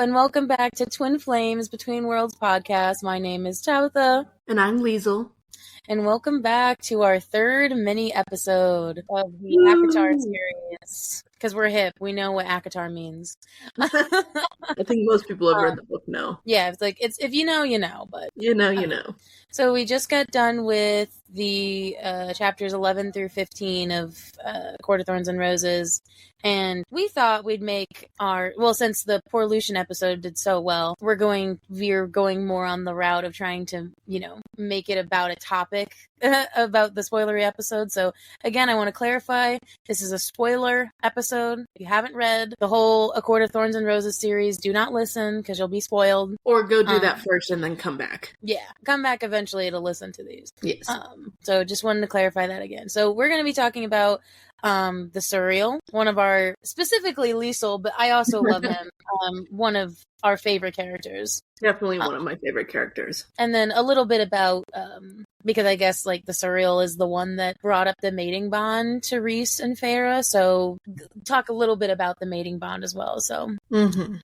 and welcome back to Twin Flames Between Worlds podcast. My name is Tabitha. And I'm Liesl. And welcome back to our third mini episode of the ACOTAR series. Because we're hip. We know what ACOTAR means. I think most people have read the book now. Yeah, it's if you know, you know. But you know. So we just got done with the chapters 11 through 15 of Court of Thorns and Roses. And we thought we'd make since the Poor Lucian episode did so well, we're going more on the route of trying to, make it about a topic about the spoilery episode. So again, I want to clarify, this is a spoiler episode. If you haven't read the whole A Court of Thorns and Roses series, do not listen because you'll be spoiled. Or go do that first and then come back. Yeah, come back eventually to listen to these. Yes. So just wanted to clarify that again. So we're going to be talking about the Suriel, one of our, specifically Liesl, but I also love him, one of our favorite characters. Definitely one of my favorite characters. And then a little bit about, because I guess the Suriel is the one that brought up the mating bond to Rhys and Feyre, so talk a little bit about the mating bond as well. So,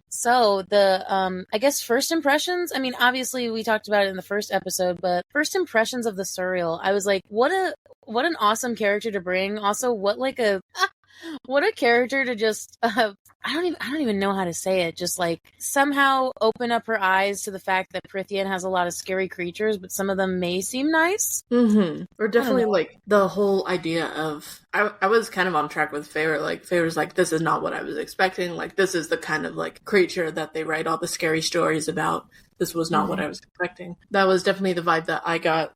So the, I guess first impressions, I mean, obviously we talked about it in the first episode, but first impressions of the Suriel, I was like, what an awesome character to bring. Also, what a character to just, I don't even know how to say it. Just somehow open up her eyes to the fact that Prithian has a lot of scary creatures, but some of them may seem nice. Or definitely the whole idea of, I was kind of on track with Feyre. Feyre's this is not what I was expecting. This is the kind of creature that they write all the scary stories about. This was not what I was expecting. That was definitely the vibe that I got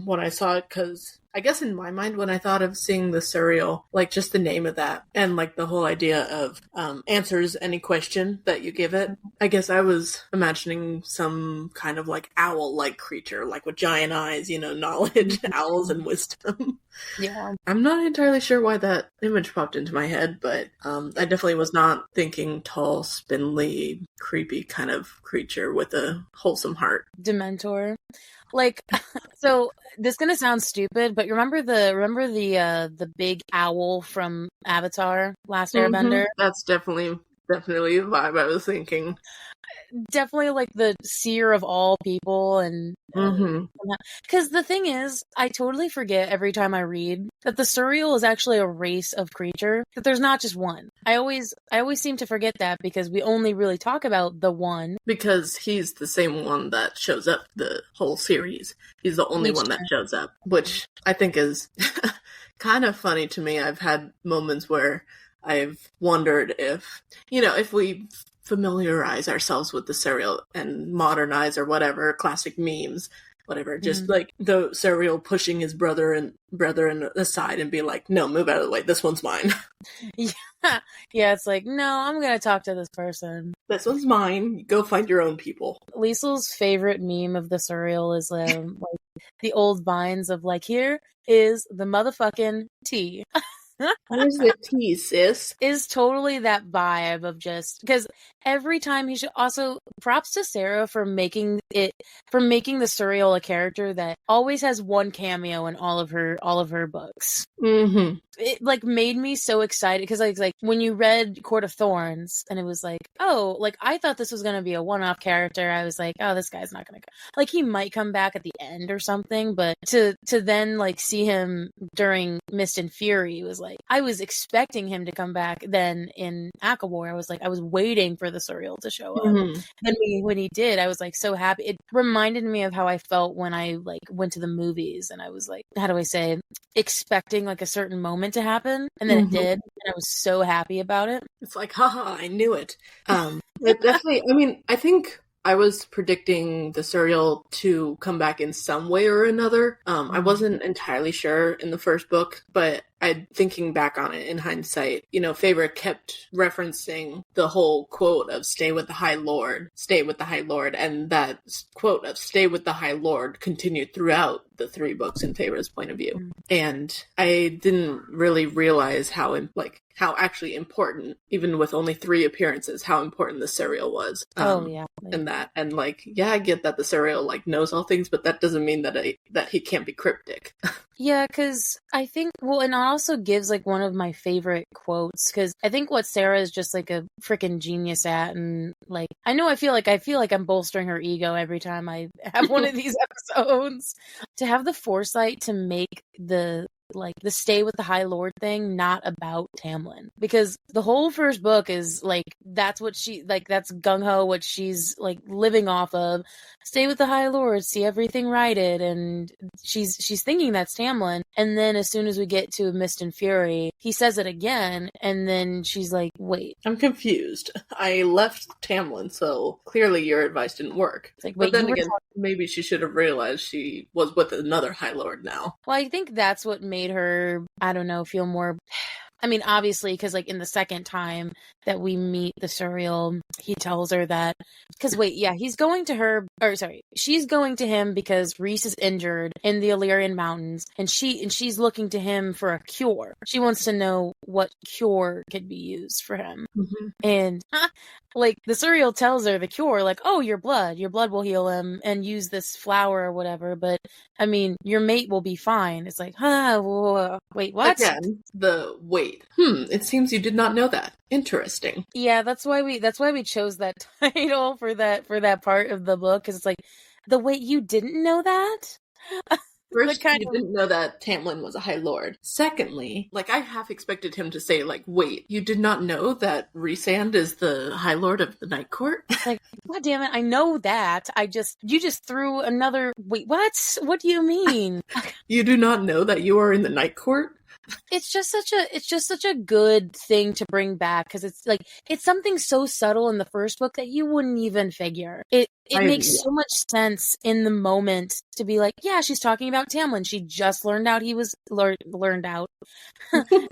when I saw it, because I guess in my mind, when I thought of seeing the Suriel, just the name of that and the whole idea of answers any question that you give it, I guess I was imagining some kind of owl-like creature, with giant eyes, knowledge, owls, and wisdom. Yeah. I'm not entirely sure why that image popped into my head, but I definitely was not thinking tall, spindly, creepy kind of creature with a wholesome heart. Dementor. So this is gonna sound stupid, but remember the big owl from Avatar: Last Airbender? That's definitely the vibe I was thinking. Definitely the seer of all people, and because the thing is, I totally forget every time I read that the Suriel is actually a race of creature, that there's not just one. I always seem to forget that because we only really talk about the one. Because he's the same one that shows up the whole series. He's the only one that shows up, which I think is kind of funny to me. I've had moments where I've wondered if we familiarize ourselves with the Suriel and modernize or whatever, classic memes, whatever, just the Suriel pushing his brother aside and be like, no, move out of the way, this one's mine. Yeah, it's no, I'm gonna talk to this person. This one's mine, go find your own people. Liesl's favorite meme of the Suriel is the old vines of here is the motherfucking tea. Where's the tea, sis? Is totally that vibe of just because every time he should also props to Sarah for making the Suriel a character that always has one cameo in all of her books. It made me so excited because when you read Court of Thorns and it was I thought this was gonna be a one-off character. I was oh, this guy's not gonna go. He might come back at the end or something, but to then see him during Mist and Fury was I was expecting him to come back. Then in Akabor, I was waiting for the Suriel to show up. And when he did, I was so happy. It reminded me of how I felt when I went to the movies and I was how do I say, expecting a certain moment to happen, and then it did, and I was so haha about it. It's haha, I knew it. It definitely, I mean, I think I was predicting the Suriel to come back in some way or another. I wasn't entirely sure in the first book, but thinking back on it in hindsight, Feyre kept referencing the whole quote of stay with the High Lord, and that quote of stay with the High Lord continued throughout the three books in Feyre's point of view. And I didn't really realize how actually important, even with only 3 appearances, how important the Suriel was. And that, I get that the Suriel knows all things, but that doesn't mean that he can't be cryptic. Yeah, because I think, well, and it also gives like one of my favorite quotes, because I think what Sarah is just like a freaking genius at, and like, I feel like I'm bolstering her ego every time I have one of these episodes. To have the foresight to make the stay with the High Lord thing not about Tamlin, because the whole first book is like that's gung ho what she's like living off of. Stay with the High Lord, see everything righted, and she's thinking that's Tamlin, and then as soon as we get to Mist and Fury, he says it again, and then she's like, wait, I'm confused. I left Tamlin, so clearly your advice didn't work. it's like, But wait, then again, maybe she should have realized she was with another High Lord now. Well, I think that's what made her, I don't know, feel more. I mean, obviously, because like in the second time that we meet the Suriel, he tells her that. Because wait, yeah, he's going to her, or sorry, she's going to him because Rhys is injured in the Illyrian mountains, and she's looking to him for a cure. She wants to know what cure could be used for him, and like the Suriel tells her the cure, like, oh, your blood will heal him, and use this flower or whatever. But I mean, your mate will be fine. It's like, wait, what? Again, the wait. It seems you did not know that. Interesting. Yeah, that's why we chose that title for that part of the book, because it's like, the wait, you didn't know that? First, you didn't know that Tamlin was a High Lord. Secondly, like, I half expected him to say, like, wait, you did not know that Rhysand is the High Lord of the Night Court? Like, God damn it, I know that. You just threw another, wait, what? What do you mean? You do not know that you are in the Night Court? It's just such a good thing to bring back, because it's like, it's something so subtle in the first book that you wouldn't even figure. It makes so much sense in the moment to be like, yeah, she's talking about Tamlin. She just learned out he was learned out.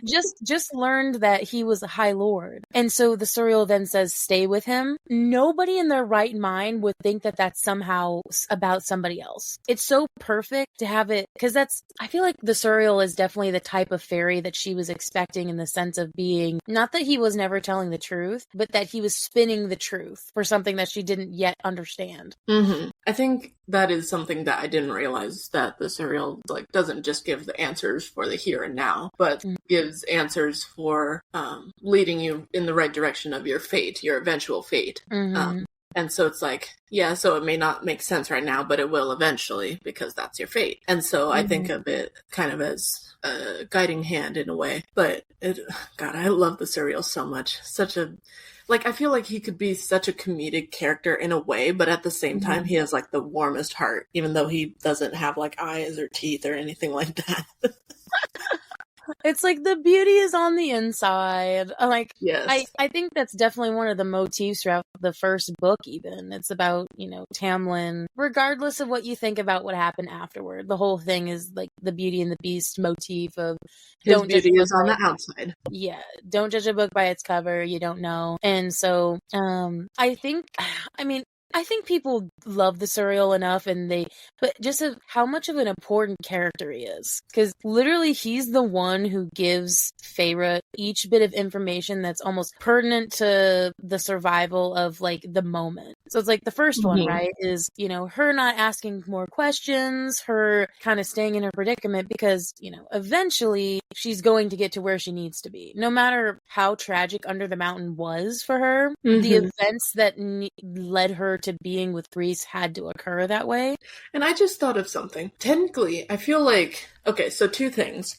just learned that he was a High Lord. And so the Suriel then says, stay with him. Nobody in their right mind would think that that's somehow about somebody else. It's so perfect to have it, because I feel like the Suriel is definitely the type of fairy that she was expecting, in the sense of being, not that he was never telling the truth, but that he was spinning the truth for something that she didn't yet understand. I think that is something that I didn't realize, that the Suriel like doesn't just give the answers for the here and now, but gives answers for leading you in the right direction of your fate, your eventual fate. And so it's like, yeah, so it may not make sense right now, but it will eventually, because that's your fate. And so I think of it kind of as a guiding hand in a way. But God, I love the Suriel so much. I feel like he could be such a comedic character in a way, but at the same time, he has like the warmest heart, even though he doesn't have like eyes or teeth or anything like that. It's like the beauty is on the inside. Like, yes. I think that's definitely one of the motifs throughout the first book, even. It's about, Tamlin, regardless of what you think about what happened afterward. The whole thing is like the Beauty and the Beast motif of his beauty is on the outside. Yeah, don't judge a book by its cover. You don't know. And so, I think people love the Suriel enough, but just how much of an important character he is. Because literally, he's the one who gives Feyre each bit of information that's almost pertinent to the survival of, like, the moment. So it's like the first one, right, is, her not asking more questions, her kind of staying in her predicament, because, eventually she's going to get to where she needs to be. No matter how tragic Under the Mountain was for her, the events that led her to being with Rhys had to occur that way. And I just thought of something. Technically, I feel like, okay, so two things.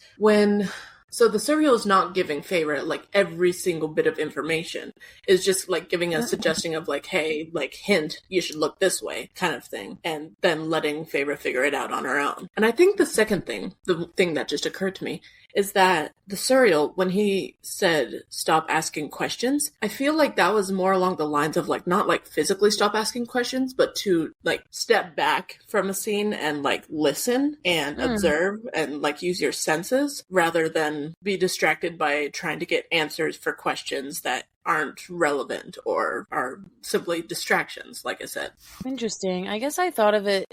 So the Suriel is not giving Feyre like every single bit of information. It's just like giving a suggestion of like, hey, like hint, you should look this way kind of thing. And then letting Feyre figure it out on her own. And I think the second thing, the thing that just occurred to me, is that the Suriel, when he said stop asking questions, I feel like that was more along the lines of like, not like physically stop asking questions, but to like step back from a scene and like listen and observe and like use your senses, rather than be distracted by trying to get answers for questions that aren't relevant or are simply distractions, like I said. Interesting. I guess I thought of it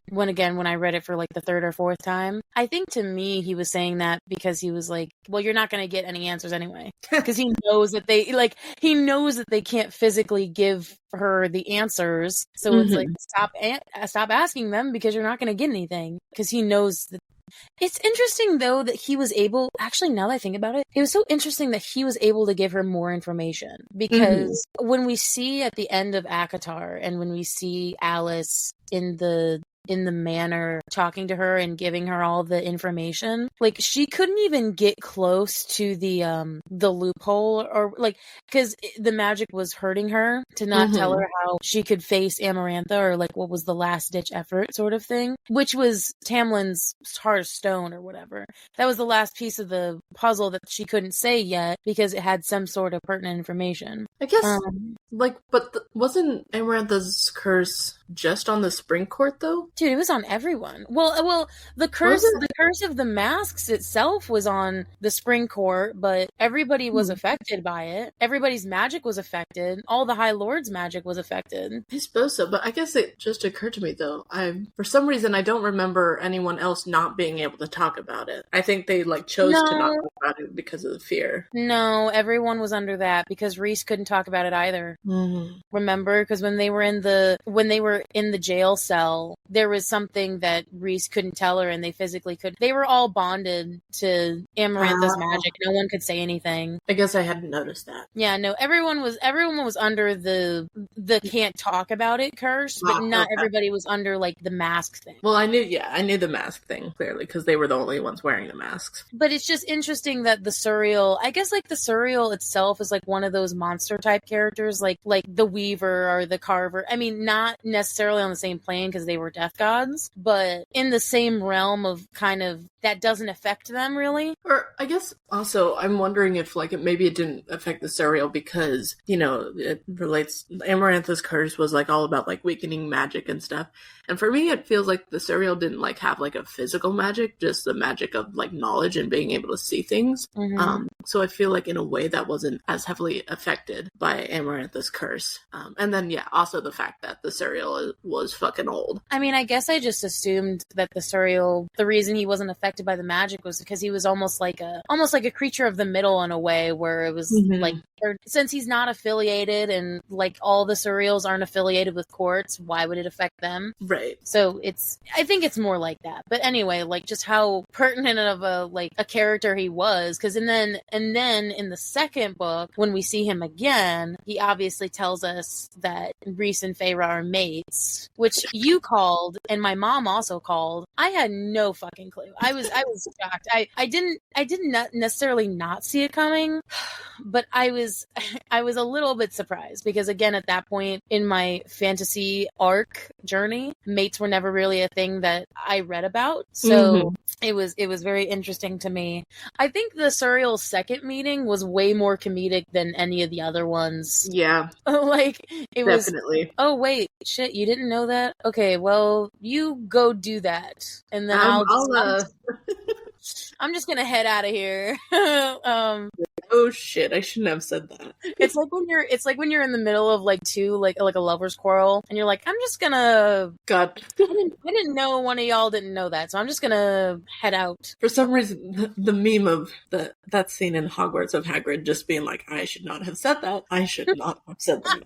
when I read it for like the third or fourth time. I think to me he was saying that because he was like, well, you're not going to get any answers anyway. Because he knows that they can't physically give her the answers. So it's like, stop asking them, because you're not going to get anything. Because he knows that It's interesting, though, that he was able... Actually, now that I think about it, it was so interesting that he was able to give her more information. Because when we see at the end of ACOTAR, and when we see Alice in the manor talking to her and giving her all the information, like, she couldn't even get close to the loophole, or like, because the magic was hurting her to not tell her how she could face Amarantha, or like what was the last ditch effort sort of thing, which was Tamlin's heart of stone or whatever. That was the last piece of the puzzle that she couldn't say yet because it had some sort of pertinent information. I guess, wasn't Amarantha's curse just on the spring court, though? Dude, it was on everyone. Well, the curse of the masks itself was on the spring court, but everybody was affected by it. Everybody's magic was affected. All the High Lord's magic was affected. I suppose so, but I guess it just occurred to me, though. For some reason, I don't remember anyone else not being able to talk about it. I think they, chose to not talk about it because of the fear. No, everyone was under that because Rhys couldn't talk about it either. Remember? Because when they were in the jail cell, there was something that Rhys couldn't tell her, and they physically could. They were all bonded to Amarantha's magic. No one could say anything. I guess I hadn't noticed that. Yeah, no, everyone was under the can't talk about it curse, but not everybody was under the mask thing. Well, I knew the mask thing clearly because they were the only ones wearing the masks. But it's just interesting that the Suriel, I guess, the Suriel itself is one of those monster type characters, like the Weaver or the Carver. I mean, not necessarily on the same plane because they were death gods, but in the same realm of kind of that doesn't affect them really. Or I guess also I'm wondering if maybe it didn't affect the Suriel because, it relates, Amarantha's curse was all about weakening magic and stuff. And for me, it feels like the Suriel didn't have a physical magic, just the magic of knowledge and being able to see things. So I feel in a way that wasn't as heavily affected by Amarantha's curse. And then, also the fact that the Suriel was fucking old. I mean, I guess I just assumed that the Suriel, the reason he wasn't affected by the magic was because he was almost like a creature of the middle in a way, where it was since he's not affiliated and all the Suriels aren't affiliated with courts, why would it affect them? Right. So I think it's more like that. But anyway, just how pertinent of a character he was, because and then in the second book, when we see him again, he obviously tells us that Rhys and Feyre are mates, which you called and my mom also called. I had no fucking clue. I was shocked. I didn't necessarily not see it coming, but I was a little bit surprised because, again, at that point in my fantasy arc journey, mates were never really a thing that I read about. So it was very interesting to me. I think the Suriel's second meeting was way more comedic than any of the other ones. Yeah. It was definitely. Oh wait, shit, you didn't know that? Okay, well, you go do that. And then I'm just gonna head out of here. Oh shit, I shouldn't have said that. It's like when you're in the middle of two like a lover's quarrel and you're like, I'm just gonna God. I didn't know one of y'all didn't know that, so I'm just gonna head out. For some reason the meme of that scene in Hogwarts of Hagrid just being like, I should not have said that. I should not have said that.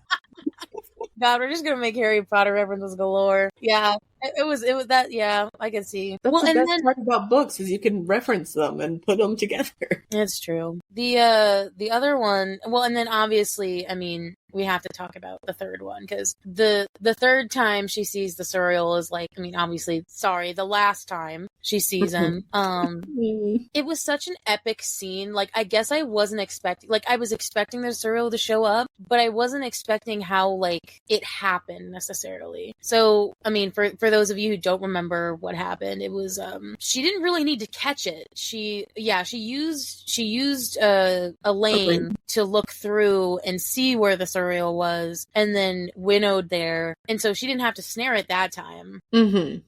God, we're just gonna make Harry Potter references galore. Yeah, it was that. Yeah, I can see. That's the best part about books is you can reference them and put them together. It's true. The other one, well, and then obviously, I mean, we have to talk about the third one because the third time she sees the Suriel is obviously, the last time she sees him. It was such an epic scene. I guess I wasn't expecting, I was expecting the Suriel to show up, but I wasn't expecting how it happened necessarily. So, I mean, for those of you who don't remember what happened, it was she didn't really need to catch it. She used a lane to look through and see where the Suriel was, and then winnowed there, and so she didn't have to snare it that time. And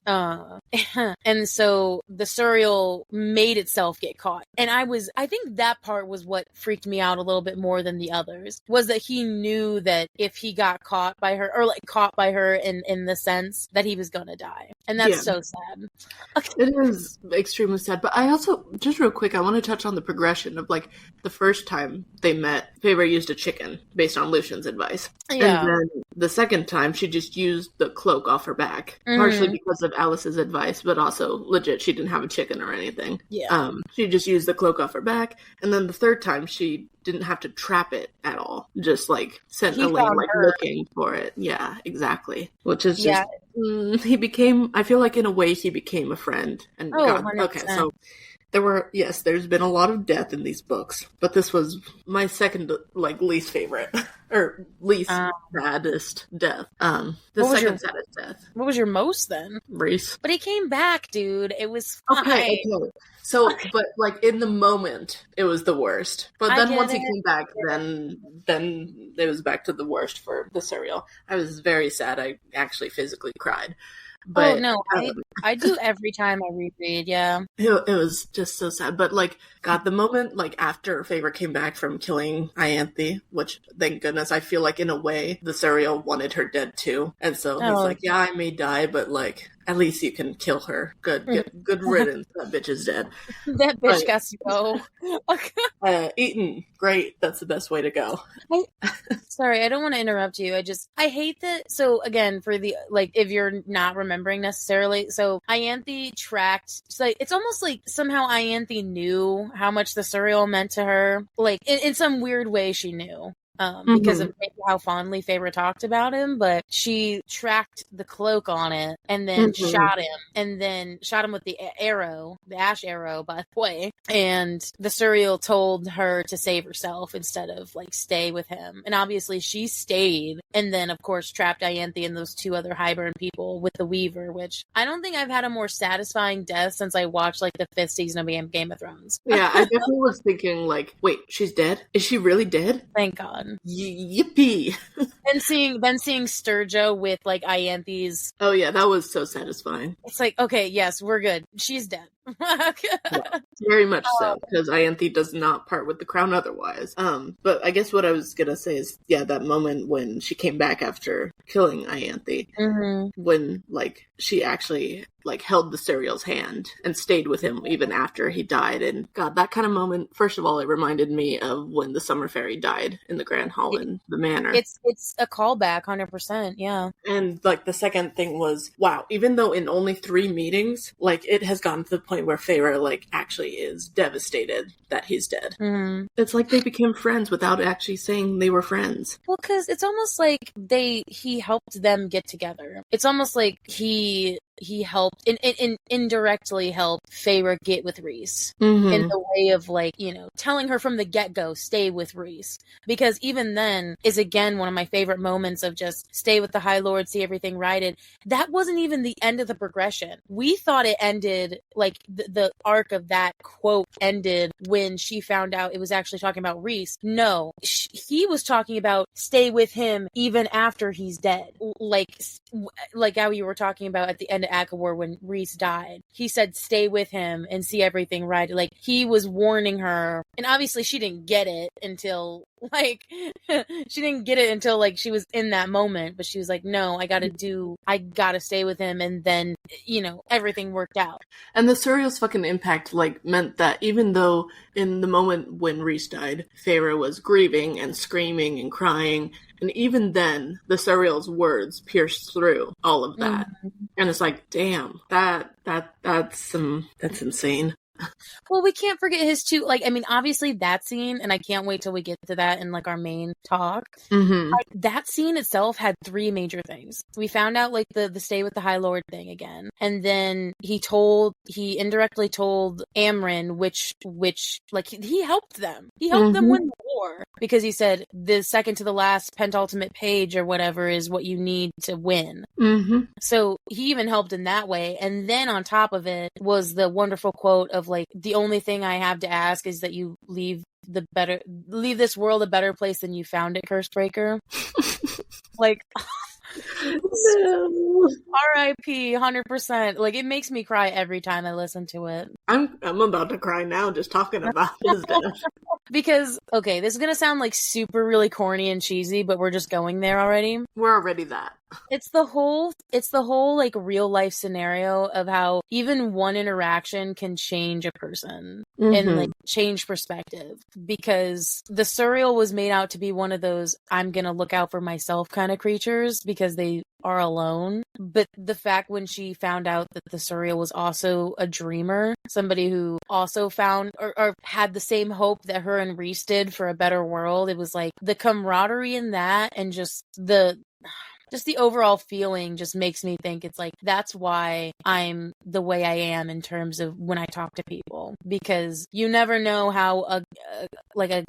so the Suriel made itself get caught, and I think that part was what freaked me out a little bit more than the others, was that he knew that if he got caught by her, or caught by her in the sense that he was gonna gonna die. And that's so sad. It is extremely sad. But I also, just real quick, I want to touch on the progression of, like, the first time they met, Feyre used a chicken based on Lucian's advice. Yeah. And then the second time, she just used the cloak off her back. Partially because of Alice's advice, but also legit, she didn't have a chicken or anything. Yeah. She just used the cloak off her back. And then the third time, she didn't have to trap it at all. Just, like, sent Elaine, like, looking for it. Yeah, exactly. Which is just... he became, I feel like in a way he became a friend. And God, 100%. okay, so there's been a lot of death in these books, but this was my second, like, least favorite, or least saddest death. The second saddest death. What was your most then? Rhys. But he came back, dude. It was fine. Okay. So, but, like, in the moment, it was the worst. But then once he came back, then it was back to the worst for the Suriel. I was very sad. I actually physically cried. But, I do every time I reread, yeah. It was just so sad. But, like, God, the moment, like, after Feyre came back from killing Ianthe, which, thank goodness, I feel like, in a way, the Suriel wanted her dead, too. And so he's like, yeah, I may die, but, like, at least you can kill her. Good riddance. That bitch is dead. That bitch got to go. Eaten. Great. That's the best way to go. Sorry, I don't want to interrupt you. I hate that. So again, for the, like, if you're not remembering necessarily, so Ianthe tracked, it's almost like somehow Ianthe knew how much the Suriel meant to her. Like, in some weird way she knew. Because of how fondly Feyre talked about him, but she tracked the cloak on it and then shot him with the arrow, the ash arrow, by the way. And the Suriel told her to save herself instead of, like, stay with him. And obviously she stayed, and then of course trapped Ianthe and those two other Hybern people with the Weaver, which I don't think I've had a more satisfying death since I watched, like, the 5th season of Game of Thrones. Yeah, I definitely was thinking, like, wait, she's dead? Is she really dead? Thank God. Yippee! And seeing Sturgio with, like, Ianthe's. Oh yeah, that was so satisfying. It's like, okay, yes, we're good. She's dead. Yeah, very much so, because Ianthe does not part with the crown otherwise. But I guess what I was gonna say is, yeah, that moment when she came back after killing Ianthe, when, like, she actually, like, held the Suriel's hand and stayed with him even after he died. And God, that kind of moment, first of all, it reminded me of when the Summer Fairy died in the Grand Hall in the Manor. It's a callback, 100%, yeah. And, like, the second thing was, wow, even though in only 3 meetings, like, it has gotten to the point where Feyre, like, actually is devastated that he's dead. It's like they became friends without actually saying they were friends. Well, because it's almost like he helped them get together. It's almost like he helped, indirectly helped Feyre get with Rhys in the way of, like, you know, telling her from the get-go, stay with Rhys. Because even then is, again, one of my favorite moments of just stay with the High Lord, see everything righted. That wasn't even the end of the progression. We thought it ended, like, the arc of that quote ended when she found out it was actually talking about Rhys. No, he was talking about stay with him even after he's dead. Like how you were talking about at the end of ACOTAR when Rhys died. He said stay with him and see everything right. Like, he was warning her, and obviously she didn't get it until, like, like, she was in that moment, but she was like, no, I gotta stay with him, and then, you know, everything worked out. And the Suriel's fucking impact, like, meant that even though in the moment when Rhys died, Feyre was grieving and screaming and crying, and even then, the Suriel's words pierced through all of that. And it's like, damn, that's insane. Well, we can't forget his two, like, I mean, obviously that scene, and I can't wait till we get to that in, like, our main talk. Like, that scene itself had 3 major things. We found out, like, the stay with the High Lord thing again. And then he indirectly told Amren, which, like, he helped them. He helped them win the war. Because he said, the second to the last penultimate page or whatever is what you need to win. So he even helped in that way. And then on top of it was the wonderful quote of, like, the only thing I have to ask is that you leave this world a better place than you found it, Cursebreaker. Like, R.I.P. 100%. Like, it makes me cry every time I listen to it. I'm about to cry now just talking about his death. Because, okay, this is gonna sound like super really corny and cheesy, but we're just going there already. We're already that. It's the whole like real life scenario of how even one interaction can change a person and like change perspective, because the Suriel was made out to be one of those I'm gonna look out for myself kind of creatures because they are alone. But the fact when she found out that the Suriel was also a dreamer, somebody who also found or had the same hope that her and Reese did for a better world, it was like the camaraderie in that, and just the overall feeling just makes me think it's like, that's why I'm the way I am in terms of when I talk to people, because you never know how a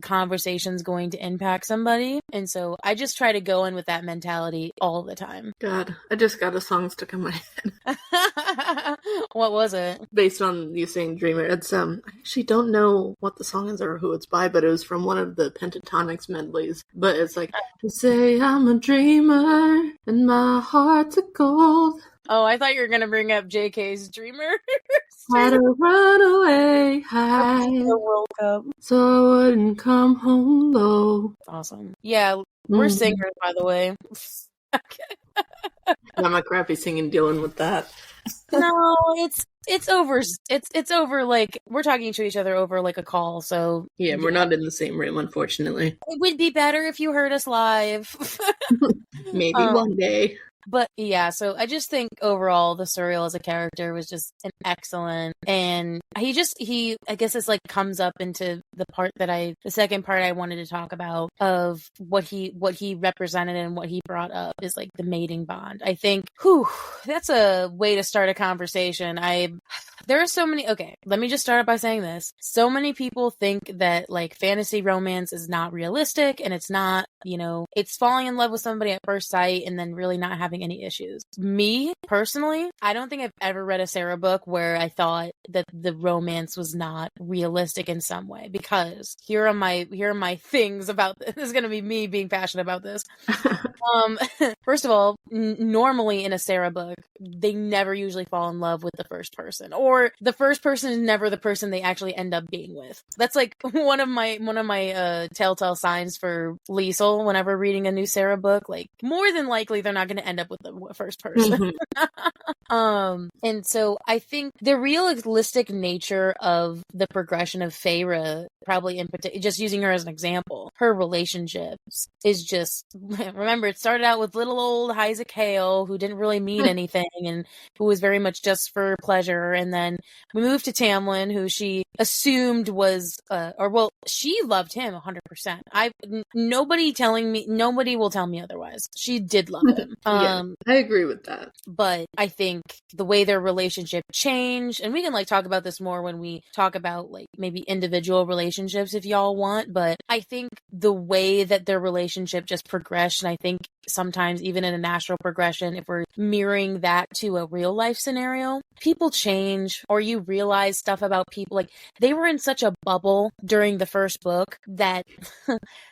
conversation's going to impact somebody. And so I just try to go in with that mentality all the time. God, I just got a song stuck in my head. What was it? Based on you saying dreamer. It's I actually don't know what the song is or who it's by, but it was from one of the Pentatonics medleys. But it's like, to say I'm a dreamer and my heart's a gold. Oh, I thought you were gonna bring up JK's Dreamer. Had to run away high the World Cup, so I wouldn't come home low. Awesome. Yeah, we're singers, by the way. I'm a crappy singing dealing with that. No, it's over. It's over. Like, we're talking to each other over like a call. So yeah, we're not in the same room, unfortunately. It would be better if you heard us live. Maybe one day. But yeah, so I just think overall the Suriel as a character was just an excellent, and I guess it's like comes up into the second part I wanted to talk about of what he represented and what he brought up is like the mating bond. I think, that's a way to start a conversation. There are so many, okay, let me just start by saying this. So many people think that like fantasy romance is not realistic, and it's not, it's falling in love with somebody at first sight and then really not having any issues. Me, personally, I don't think I've ever read a Sarah book where I thought that the romance was not realistic in some way, because here are my things about this. This is going to be me being passionate about this. First of all, normally in a Sarah book, they never usually fall in love with the first person, or the first person is never the person they actually end up being with. That's like one of my telltale signs for Liesl whenever reading a new Sarah book. Like, more than likely they're not going to end up with the first person. And so I think the realistic nature of the progression of Feyre, probably in particular, just using her as an example, her relationships is just, remember, it started out with little old Isaac Hale, who didn't really mean anything and who was very much just for pleasure. And then we moved to Tamlin, who she assumed was, she loved him 100%. Nobody will tell me otherwise. She did love him. Yeah, I agree with that. But I think the way their relationship changed, and we can like talk about this more when we talk about like maybe individual relationships if y'all want, but I think the way that their relationship just progressed, and I think sometimes even in a natural progression, if we're mirroring that to a real life scenario, people change, or you realize stuff about people. Like, they were in such a bubble during the first book that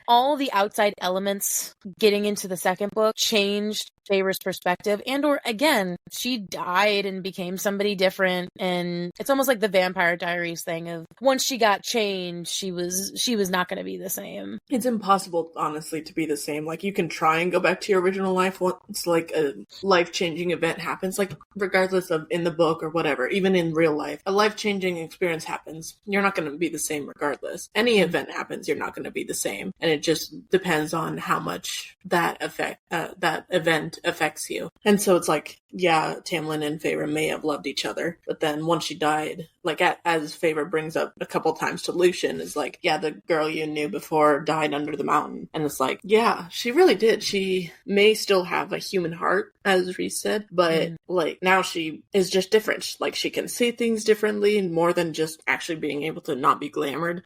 all the outside elements getting into the second book changed Feyre's perspective, and or again, she died and became somebody different. And it's almost like the Vampire Diaries thing of once she got changed, she was not going to be the same. It's impossible, honestly, to be the same. Like, you can try and go back to your original life once like a life-changing event happens, like regardless of in the book or whatever, even in real life, a life-changing experience happens. You're not going to be the same regardless. Any event happens, you're not going to be the same, and it just depends on how much that event affects you. And so it's like, yeah, Tamlin and Feyre may have loved each other, but then once she died, like as Feyre brings up a couple times to Lucian, is like, yeah, the girl you knew before died under the mountain. And it's like, yeah, she really did. She may still have a human heart, as Reese said, but like now she is just different. Like, she can see things differently, more than just actually being able to not be glamored.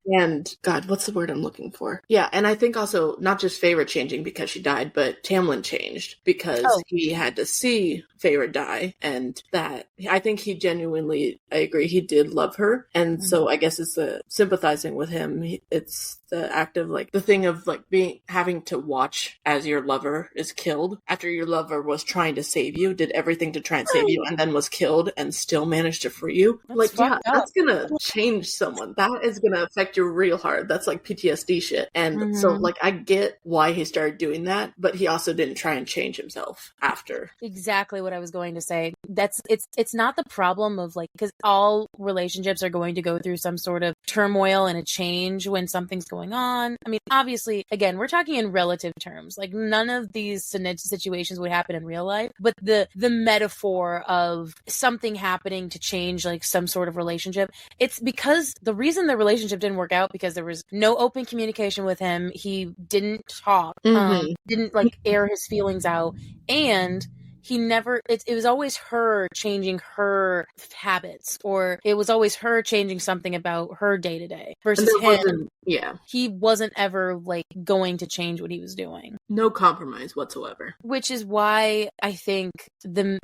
And God, what's the word I'm looking for? Yeah, and I think also not just Feyre changing because she died, but Tamlin changed because he had to see Feyre die, and that I think he genuinely, I agree, he did love her, and so I guess it's the sympathizing with him. It's the act of like the thing of like having to watch as your lover is killed after your lover was trying to save you, did everything to try and save you, and then was killed and still managed to free you. That's like, yeah, that's gonna change someone. That is gonna affect you real hard. That's like PTSD shit. And so, like, I get why he started doing that, but he also didn't try and change himself after. Exactly what I was going to say. It's not the problem of like, because all relationships are going to go through some sort of turmoil and a change when something's going on. I mean, obviously, again, we're talking in relative terms. Like, none of these situations would happen in real life, but the metaphor of something happening to change like some sort of relationship, it's because the reason the relationship didn't work out because there was no open communication with him. He didn't talk, didn't like air his feelings out, and he never, it was always her changing her habits, or it was always her changing something about her day to day versus him. He wasn't ever like going to change what he was doing. No compromise whatsoever. Which is why I think the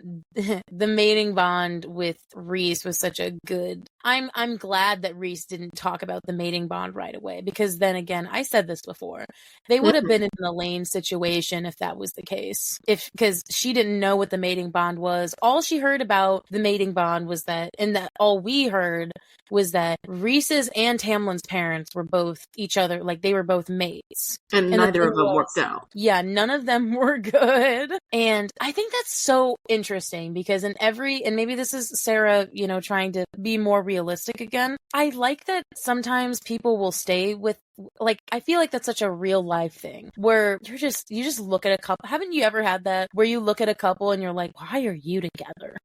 mating bond with Reese was such a good. I'm glad that Reese didn't talk about the mating bond right away, because then again, I said this before, they would have been in an Elaine situation if that was the case. Because she didn't know what the mating bond was. All she heard about the mating bond was that, and that all we heard was that Reese's and Tamlin's parents were both each other, like they were both mates. And neither of them worked out. Yeah, none of them were good. And I think that's so interesting because and maybe this is Sarah, trying to be more realistic again. I like that sometimes people will stay with, like, I feel like that's such a real life thing where you just look at a couple. Haven't you ever had that where you look at a couple and you're like, why are you together?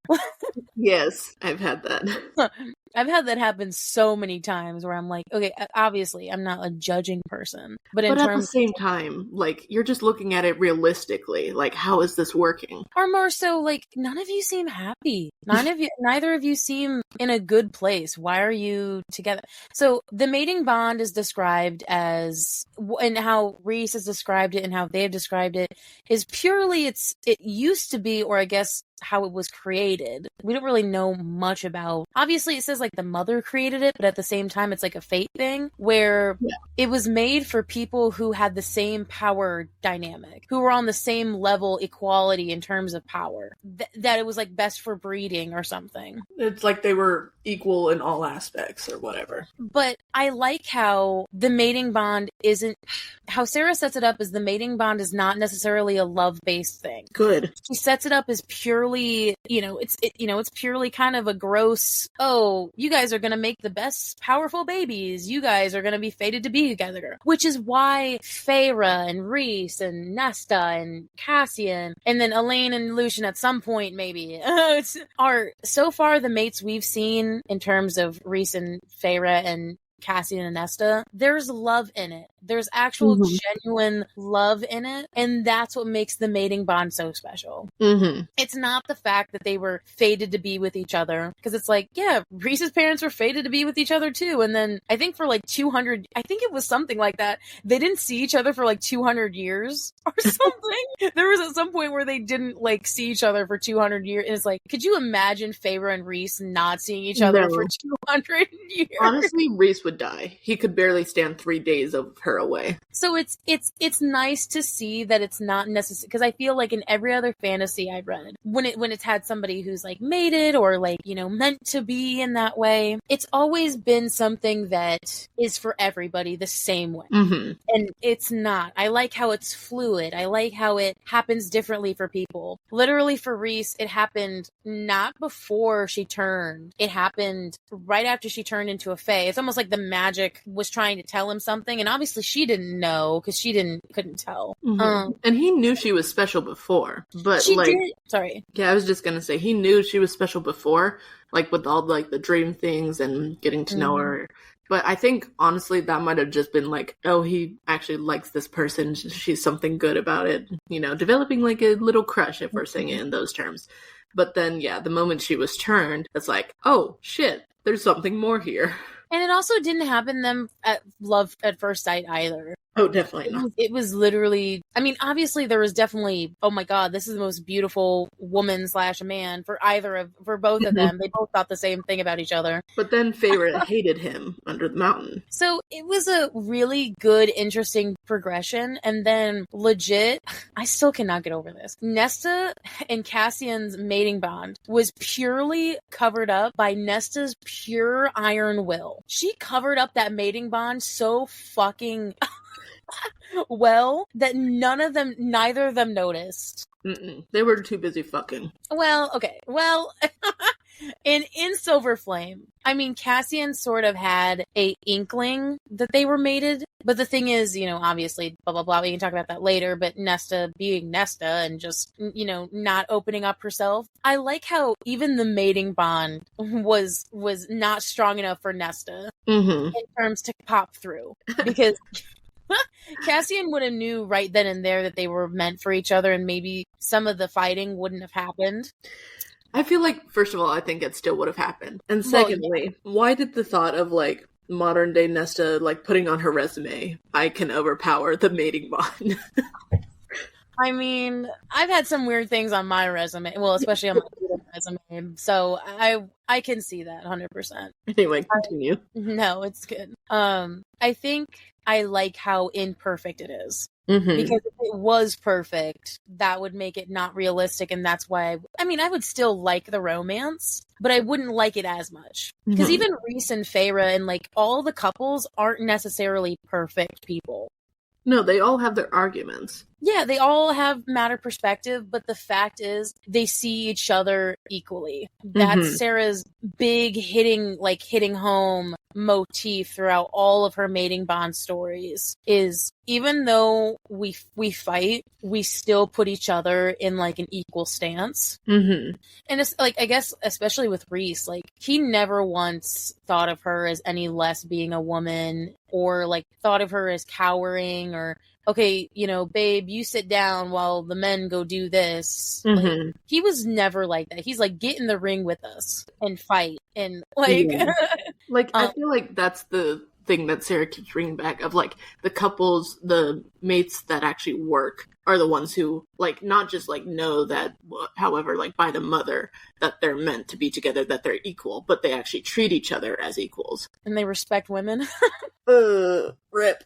Yes, I've had that. I've had that happen so many times where I'm like, okay, obviously I'm not a judging person, but at the same time, like, you're just looking at it realistically. Like, how is this working? Or more so, like, none of you seem happy. Neither of you seem in a good place. Why are you together? So the mating bond is described as, and how Reese has described it and how they've described it is purely, it used to be, or I guess how it was created. We don't really know much about. Obviously, it says like the mother created it, but at the same time, it's like a fate thing where it was made for people who had the same power dynamic, who were on the same level equality in terms of power. That it was like best for breeding or something. It's like they were equal in all aspects or whatever. But I like how the mating bond isn't. How Sarah sets it up is the mating bond is not necessarily a love-based thing. Good. She sets it up as purely, it's purely kind of a gross, oh, you guys are going to make the best powerful babies. You guys are going to be fated to be together. Which is why Feyre and Reese and Nesta and Cassian and then Elaine and Lucian at some point maybe are so far the mates we've seen in terms of Reese and Feyre and Cassian and Nesta, there's love in it. There's actual genuine love in it. And that's what makes the mating bond so special. It's not the fact that they were fated to be with each other. Because it's like, yeah, Reese's parents were fated to be with each other too. And then I think for like 200, I think it was something like that. They didn't see each other for like 200 years or something. There was at some point where they didn't like see each other for 200 years. And it's like, could you imagine Feyre and Reese not seeing each other for 200 years? Honestly, Reese would die. He could barely stand 3 days of her away. So it's nice to see that it's not necessary, because I feel like in every other fantasy I've read, when it's had somebody who's like mated or like, meant to be in that way, it's always been something that is for everybody the same way. And it's not. I like how it's fluid. I like how it happens differently for people. Literally for Reese, it happened not before she turned. It happened right after she turned into a fae. It's almost like the magic was trying to tell him something, and obviously she didn't know because she couldn't tell. And he knew she was special before, but she like, did. Sorry. Yeah, I was just gonna say he knew she was special before, like with all like the dream things and getting to know her. But I think honestly that might have just been like, oh, he actually likes this person. She's something good about it. Developing like a little crush if we're saying it in those terms. But then, yeah, the moment she was turned, it's like, oh shit, there's something more here. And it also didn't happen them at love at first sight either. Oh, definitely not. It was literally, I mean, obviously there was definitely, oh my God, this is the most beautiful woman / man for both of them. They both thought the same thing about each other. But then Feyre hated him under the mountain. So it was a really good, interesting progression. And then legit, I still cannot get over this. Nesta and Cassian's mating bond was purely covered up by Nesta's pure iron will. She covered up that mating bond so fucking well that neither of them noticed. They were too busy fucking. Well, okay. Well, in Silver Flame, I mean, Cassian sort of had a inkling that they were mated, but the thing is, obviously, blah, blah, blah, we can talk about that later, but Nesta being Nesta and just, not opening up herself. I like how even the mating bond was not strong enough for Nesta in terms to pop through, because Cassian would have knew right then and there that they were meant for each other, and maybe some of the fighting wouldn't have happened. I feel like, first of all, I think it still would have happened. And secondly, why did the thought of, modern day Nesta, putting on her resume, I can overpower the mating bond? I mean, I've had some weird things on my resume, well, especially on my resume, so I can see that 100%. Anyway, continue. No, it's good. I think I like how imperfect it is. Because if it was perfect, that would make it not realistic, and that's why I would still like the romance, but I wouldn't like it as much. Because even Rhys and Feyre and all the couples aren't necessarily perfect people. No, they all have their arguments. Yeah, they all have matter perspective, but the fact is they see each other equally. That's Sarah's big hitting home motif throughout all of her mating bond stories, is even though we fight, we still put each other in an equal stance. And it's I guess especially with Rhys, he never once thought of her as any less being a woman, or thought of her as cowering, or okay, babe, you sit down while the men go do this. He was never like that. He's get in the ring with us and fight. And I feel like that's the thing that Sarah keeps bringing back of the couples, the mates that actually work are the ones who not just know that, however, by the mother, that they're meant to be together, that they're equal, but they actually treat each other as equals. And they respect women. Rip.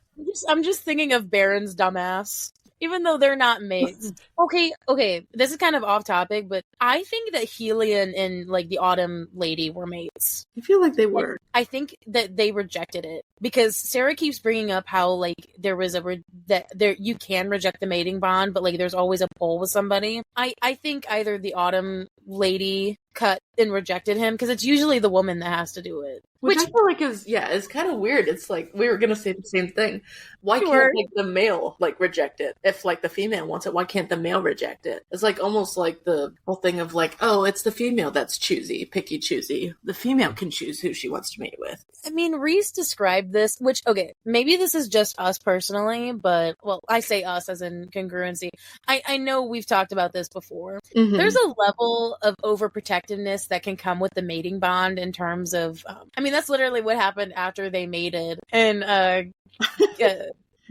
I'm just thinking of Baron's dumbass. Even though they're not mates. Okay, this is kind of off topic, but I think that Helion and the Autumn Lady were mates. I feel like they were. I think that they rejected it, because Sarah keeps bringing up how there was you can reject the mating bond, but there's always a pull with somebody. I think either the Autumn Lady cut and rejected him, because it's usually the woman that has to do it. Which I feel like is kind of weird. It's we were going to say the same thing. Why can't the male reject it? If the female wants it, why can't the male reject it? It's almost the whole thing of oh, it's the female that's picky choosy. The female can choose who she wants to mate with. I mean, Rhys described this, which, okay, maybe this is just us personally, but, well, I say us as in congruency. I know we've talked about this before. There's a level of overprotectiveness that can come with the mating bond in terms of, that's literally what happened after they mated. And,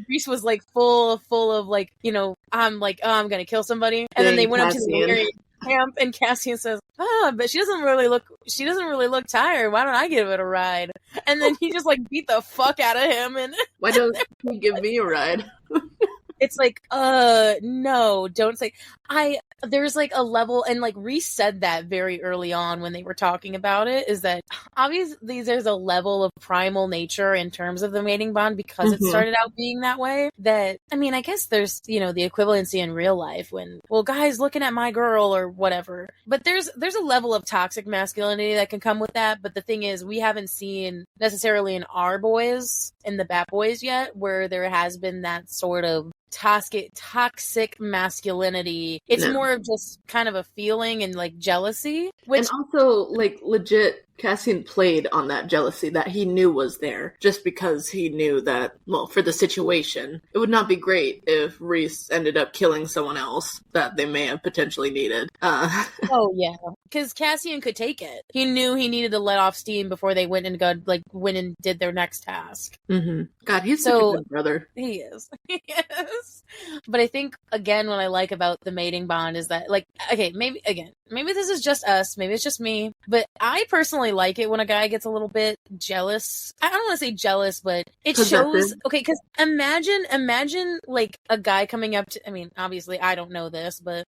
Rhys was full of I'm I'm gonna kill somebody. And then they went up to the married camp, and Cassian says, but she doesn't really look tired. Why don't I give it a ride? And then he just beat the fuck out of him. And why don't you give me a ride? It's no, don't say. There's a level, and Rhys said that very early on when they were talking about it, is that obviously there's a level of primal nature in terms of the mating bond, because it started out being that way. That, I guess there's, the equivalency in real life when, well, guys looking at my girl or whatever. But there's a level of toxic masculinity that can come with that. But the thing is, we haven't seen necessarily in our boys, in the Bat Boys yet, where there has been that sort of toxic masculinity. It's more of just kind of a feeling and jealousy, which, and also legit Cassian played on that jealousy that he knew was there, just because he knew that, well, for the situation, it would not be great if Rhys ended up killing someone else that they may have potentially needed. Oh yeah, because Cassian could take it. He knew he needed to let off steam before they went and did their next task. Mm-hmm. God, he's such a good brother. He is. He is. But I think, again, what I like about the mating bond is that, like, okay, maybe this is just us, maybe it's just me, but I personally like it when a guy gets a little bit jealous. I don't want to say jealous, but it shows, okay, because imagine, like, a guy coming up to, I mean, obviously I don't know this, but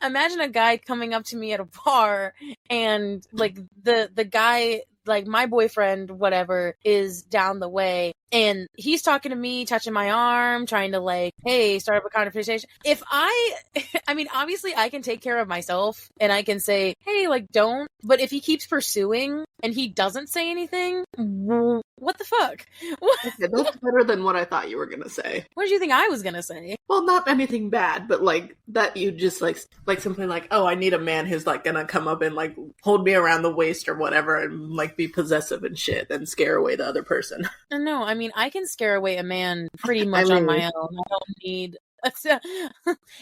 imagine a guy coming up to me at a bar, and, like, the guy, like, my boyfriend, whatever, is down the way, and he's talking to me, touching my arm, trying to, like, hey, start up a conversation. If I mean, obviously I can take care of myself, and I can say, hey, like, don't, but if he keeps pursuing, and he doesn't say anything, what the fuck? Okay, that's better than what I thought you were gonna say. What did you think I was gonna say? Well, not anything bad, but, like, that you just, like something like, oh, I need a man who's, like, gonna come up and, like, hold me around the waist or whatever, and, like, be possessive and shit, and scare away the other person. No, I mean, I can scare away a man pretty much on my own. I don't need... I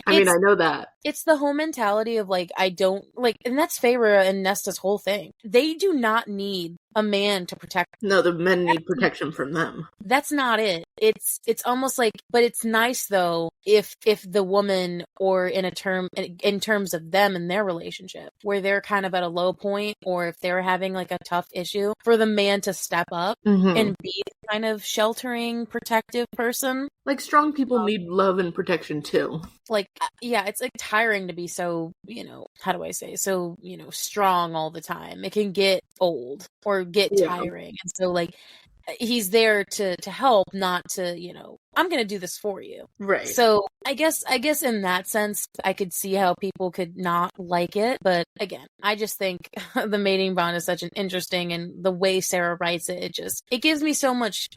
mean, I know that. It's the whole mentality of, like, I don't, like, and that's Feyre and Nesta's whole thing. They do not need a man to protect them. No, the men need protection from them. That's not it. It's almost like, but it's nice though if the woman, or in terms of them and their relationship, where they're kind of at a low point, or if they're having, like, a tough issue, for the man to step up and be kind of sheltering, protective person. Like, strong people need love and protection too. Like, yeah, it's, like, tiring to be so, how do I say, so, strong all the time. It can get old or get tiring. And so, like, he's there to help, not to, I'm going to do this for you. Right. So I guess in that sense, I could see how people could not like it. But again, I just think the mating bond is such an interesting, and the way Sarah writes it, it gives me so much,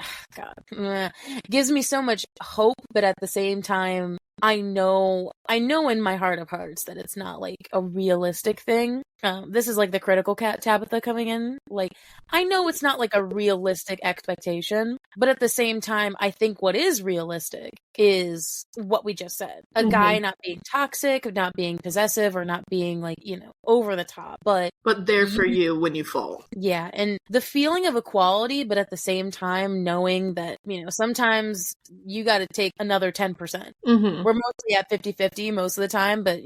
it gives me so much hope. But at the same time, I know in my heart of hearts that it's not, like, a realistic thing. This is, like, the critical cat Tabitha coming in. Like, I know it's not, like, a realistic expectation, but at the same time, I think what is realistic is what we just said. A guy not being toxic, not being possessive, or not being, like, over the top, but there for you when you fall. Yeah, and the feeling of equality, but at the same time knowing that, sometimes you got to take another 10%. We're mostly at 50-50 most of the time, but,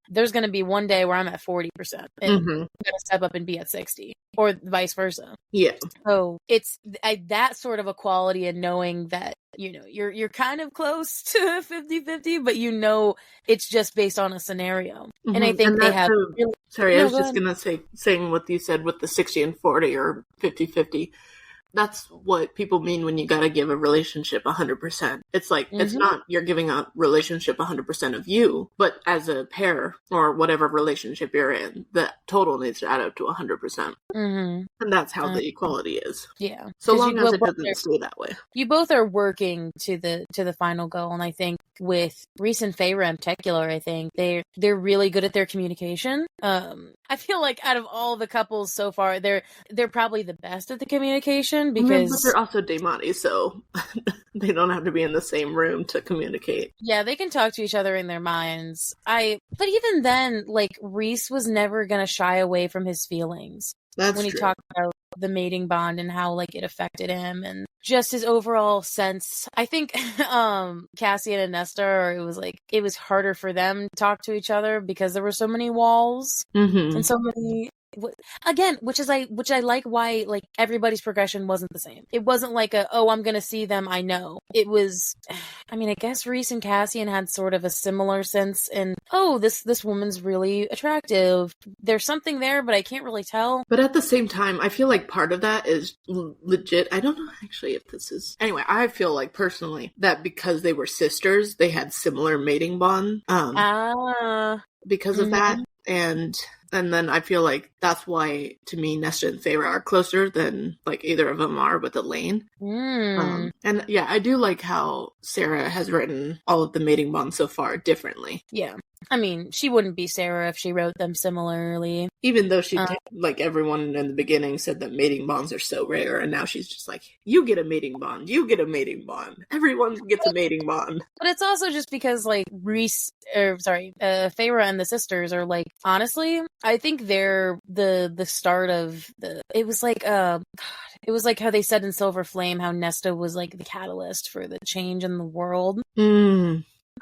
there's going to be one day where I'm at 40%, and I'm going to step up and be at 60, or vice versa. Yeah. So it's that sort of equality, and knowing that, you're kind of close to 50-50, but it's just based on a scenario. And I think they have... Sorry, I was just going to saying what you said with the 60 and 40 or 50-50. That's what people mean when you gotta give a relationship 100%. It's like, it's not you're giving a relationship 100% of you, but as a pair or whatever relationship you're in, the total needs to add up to 100%. And that's how the equality is. Yeah. So long as it doesn't stay that way. You both are working to the final goal, and I think with Rhys and Feyre in particular, I think they're really good at their communication. I feel like out of all the couples so far, they're probably the best at the communication, because but they're also Daemati, so they don't have to be in the same room to communicate. Yeah, they can talk to each other in their minds. But even then, like, Rhys was never gonna shy away from his feelings. That's when he true. talked about the mating bond and how, like, it affected him, and just his overall sense. I think Cassian and Nestor, it was harder for them to talk to each other because there were so many walls and so many. Again, which I like why, like, everybody's progression wasn't the same. It wasn't like I'm gonna see them, I know. It was, I mean, I guess Rhys and Cassian had sort of a similar sense in, this woman's really attractive. There's something there, but I can't really tell. But at the same time, I feel like part of that is legit. I don't know actually if this is... Anyway, I feel like personally that because they were sisters, they had similar mating bond. Because of that. And then I feel like that's why, to me, Nesta and Feyre are closer than, like, either of them are with Elaine. And yeah, I do like how Sarah has written all of the mating bonds so far differently. Yeah. I mean, she wouldn't be Sarah if she wrote them similarly. Even though she, like everyone in the beginning said that mating bonds are so rare, and now she's just like, you get a mating bond, you get a mating bond, everyone gets a mating bond. But it's also just because, like, Feyre and the sisters are, like, honestly, I think they're the start of it was like how they said in Silver Flame how Nesta was, like, the catalyst for the change in the world.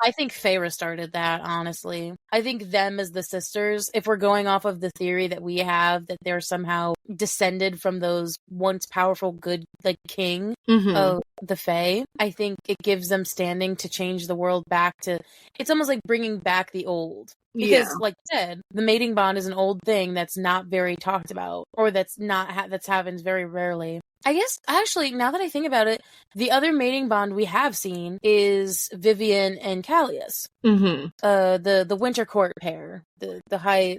I think Feyre started that, honestly. I think them as the sisters, if we're going off of the theory that we have, that they're somehow descended from those once powerful good, like, king of the Fae, I think it gives them standing to change the world back to... It's almost like bringing back the old. Because, like I said, the mating bond is an old thing that's not very talked about, or that's not that happens very rarely. I guess, actually, now that I think about it, the other mating bond we have seen is Vivian and Callias. The Winter Court pair. The High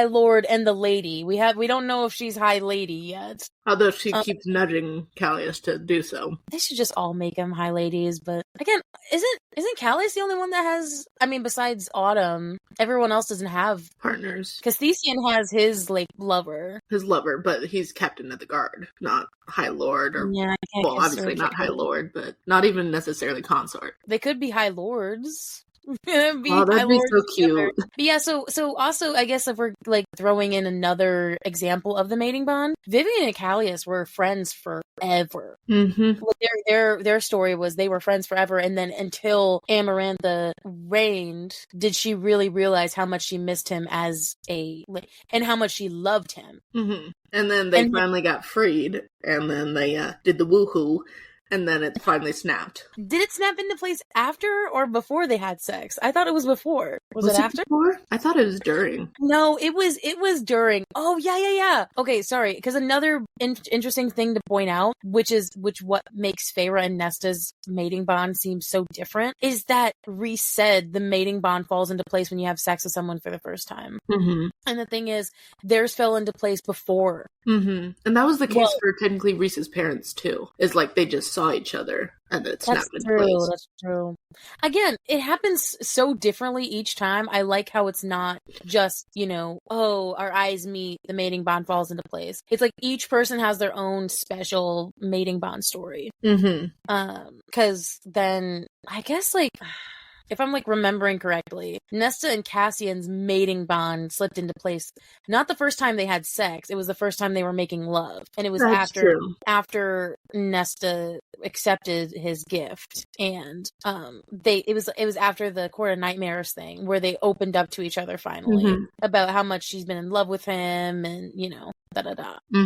Lord and the Lady. We don't know if she's High Lady yet. Although she keeps nudging Callias to do so. They should just all make them High Ladies, but again, isn't Callias the only one that has, I mean, besides Autumn, everyone else doesn't have partners. Because Thesian has his, like, lover. His lover, but he's captain of the guard, not High Lord, or, well, obviously not High Lord, but not even necessarily consort. They could be High Lords. That'd be so cute. But yeah, so also, I guess if we're, like, throwing in another example of the mating bond, Vivian and Callias were friends forever. Their story was they were friends forever, and then until Amarantha reigned, did she really realize how much she missed him and how much she loved him. And then they finally got freed, and then they did the woohoo. And then it finally snapped. Did it snap into place after or before they had sex? I thought it was before. Was it after? Before? I thought it was during. No, it was during. Oh, yeah. Okay, sorry. Because another interesting thing to point out, which what makes Feyre and Nesta's mating bond seem so different, is that Rhys said the mating bond falls into place when you have sex with someone for the first time. And the thing is, theirs fell into place before. And that was the case for technically Rhys's parents, too. Is like they just saw each other and it snapped into place. That's true. Again, it happens so differently each time. I like how it's not just, our eyes meet, the mating bond falls into place. It's like each person has their own special mating bond story. Because then, I guess, like... If I'm, like, remembering correctly, Nesta and Cassian's mating bond slipped into place not the first time they had sex, it was the first time they were making love. And it was after Nesta accepted his gift. And it was after the Court of Nightmares thing where they opened up to each other finally about how much she's been in love with him and,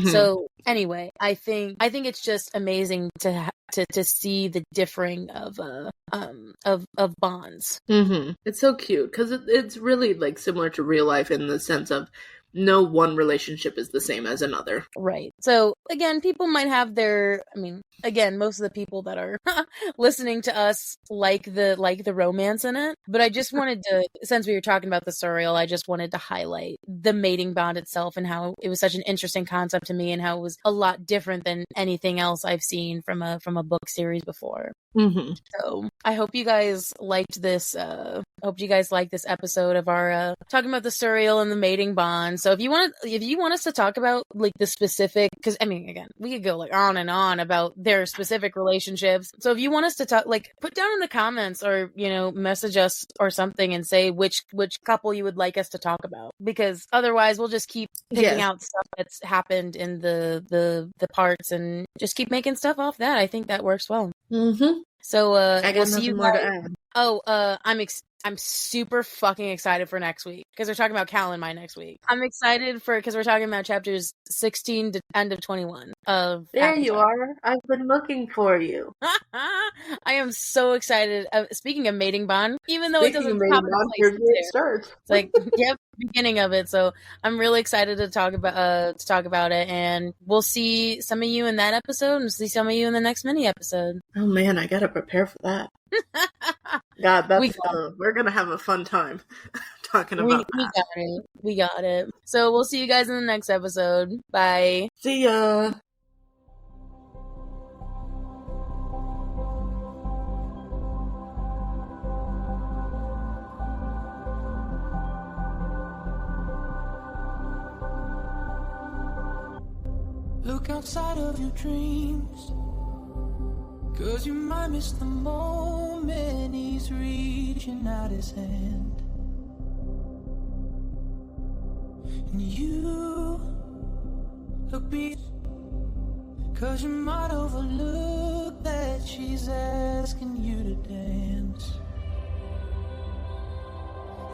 So anyway, I think it's just amazing to see the differing of bonds. It's so cute because it's really, like, similar to real life in the sense of no one relationship is the same as another. Right. So again, people might have most of the people that are listening to us like the romance in it. But I just wanted to, since we were talking about the Suriel, I just wanted to highlight the mating bond itself and how it was such an interesting concept to me and how it was a lot different than anything else I've seen from a book series before. So I hope you guys liked this. Hope you guys liked this episode of our talking about the Suriel and the mating bond. So if you want us to talk about, like, the specific, because again, we could go, like, on and on about their specific relationships. So if you want us to talk, like, put down in the comments or message us or something and say which couple you would like us to talk about, because otherwise we'll just keep picking out stuff that's happened in the parts and just keep making stuff off that. I think that works well. So I got nothing more to add. I'm super fucking excited for next week because we're talking about Cal and my next week. I'm excited because we're talking about chapters 16 to end of 21 of There ACOTAR. You are. I've been looking for you. I am so excited. Speaking of mating bond, even though it doesn't pop into place, it's like beginning of it. So I'm really excited to talk about it, and we'll see some of you in that episode, and see some of you in the next mini episode. Oh man, I gotta prepare for that. God, we're gonna have a fun time talking about that. We got it. So we'll see you guys in the next episode. Bye. See ya. look outside of your dreams, 'cause you might miss the moment he's reaching out his hand. And you look beat, 'cause you might overlook that she's asking you to dance.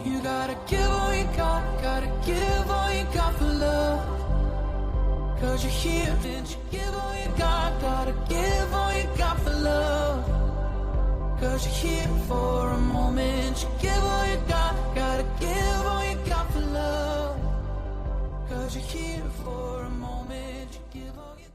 You gotta give all you got, gotta give all you got for love, 'cause you're here, didn't you give all you got, gotta give all you got for love, 'cause you're here for a moment. You give all you got, gotta give all you got for love, 'cause you're here for a moment. You give all you